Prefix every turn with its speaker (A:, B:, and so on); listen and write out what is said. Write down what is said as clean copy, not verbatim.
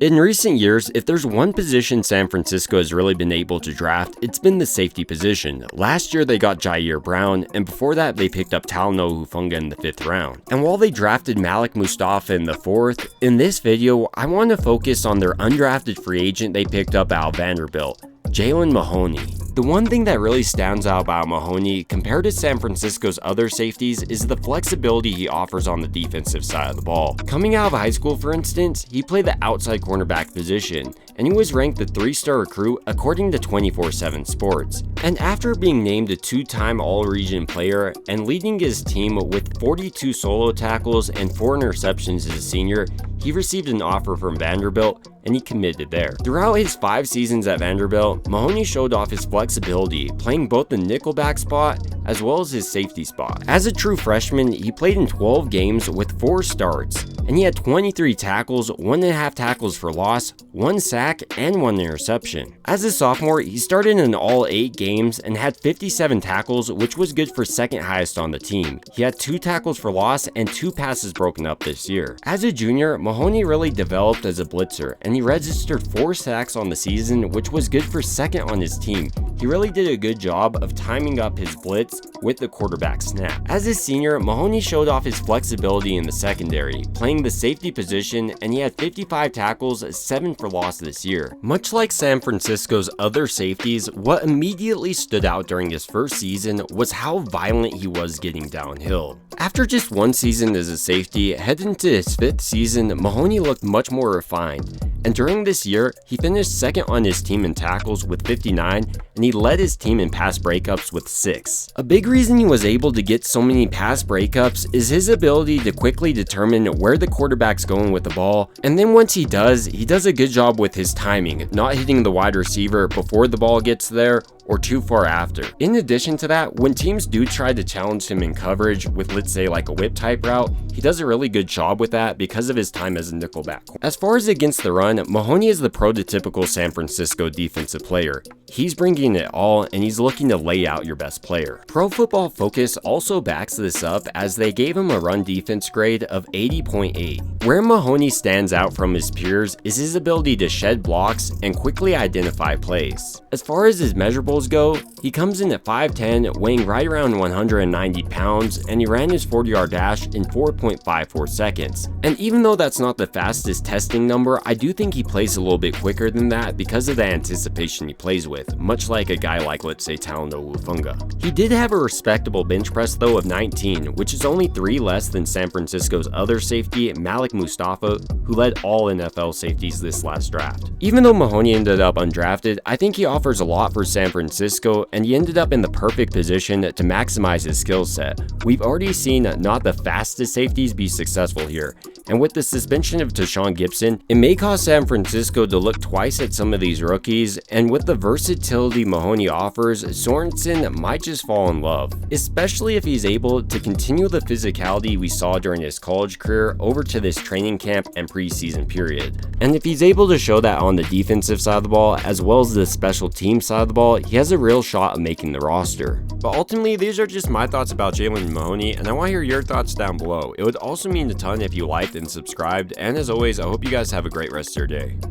A: In recent years, if there's one position San Francisco has really been able to draft, it's been the safety position. Last year they got Jair Brown, and before that they picked up Talanoa Hufanga in the 5th round. And while they drafted Malik Mustafa in the 4th, in this video I want to focus on their undrafted free agent they picked up out of Vanderbilt, Jalen Mahoney. The one thing that really stands out about Mahoney compared to San Francisco's other safeties is the flexibility he offers on the defensive side of the ball. Coming out of high school, for instance, he played the outside cornerback position, and he was ranked the 3-star recruit according to 24/7 Sports. And after being named a 2-time All-Region player and leading his team with 42 solo tackles and 4 interceptions as a senior, he received an offer from Vanderbilt and he committed there. Throughout his 5 seasons at Vanderbilt, Mahoney showed off his flexibility, playing both the nickelback spot as well as his safety spot. As a true freshman, he played in 12 games with 4 starts, and he had 23 tackles, 1.5 tackles for loss, 1 sack, and 1 interception. As a sophomore, he started in all 8 games and had 57 tackles, which was good for 2nd highest on the team. He had 2 tackles for loss and 2 passes broken up this year. As a junior, Mahoney really developed as a blitzer, and he registered 4 sacks on the season, which was good for 2nd on his team. He really did a good job of timing up his blitz with the quarterback snap. As a senior, Mahoney showed off his flexibility in the secondary, playing the safety position, and he had 55 tackles, 7 for loss this year. Much like San Francisco's other safeties, what immediately stood out during his first season was how violent he was getting downhill. After just 1 season as a safety, heading into his 5th season, Mahoney looked much more refined. And during this year, he finished 2nd on his team in tackles with 59, and he led his team in pass breakups with 6. A big reason he was able to get so many pass breakups is his ability to quickly determine where the quarterback's going with the ball, and then once he does a good job with his timing, not hitting the wide receiver before the ball gets there or too far after. In addition to that, when teams do try to challenge him in coverage with, let's say, like a whip type route, he does a really good job with that because of his time as a nickelback. As far as against the run, Mahoney is the prototypical San Francisco defensive player. He's bringing it all, and he's looking to lay out your best player. Pro Football Focus also backs this up as they gave him a run defense grade of 80.8. Where Mahoney stands out from his peers is his ability to shed blocks and quickly identify plays. As far as his measurables go, he comes in at 5'10", weighing right around 190 pounds, and he ran his 40-yard dash in 4.54 seconds. And even though that's not the fastest testing number, I do think he plays a little bit quicker than that because of the anticipation he plays with, much like a guy like, let's say, Talanoa Hufanga. He did have a respectable bench press though of 19, which is only 3 less than San Francisco's other safety, Malik Mustafa, who led all NFL safeties this last draft. Even though Mahoney ended up undrafted, I think he offers a lot for San Francisco, and he ended up in the perfect position to maximize his skill set. We've already seen not the fastest safeties be successful here, and with the suspension of Tashaun Gipson, it may cause San Francisco to look twice at some of these rookies, and with the versatility Mahoney offers, Sorensen might just fall in love, especially if he's able to continue the physicality we saw during his college career over to this training camp and preseason period. And if he's able to show that on the defensive side of the ball as well as the special team side of the ball, he has a real shot of making the roster. But ultimately, these are just my thoughts about Jalen Mahoney, and I want to hear your thoughts down below. It would also mean a ton if you liked and subscribed, and as always, I hope you guys have a great rest of your day.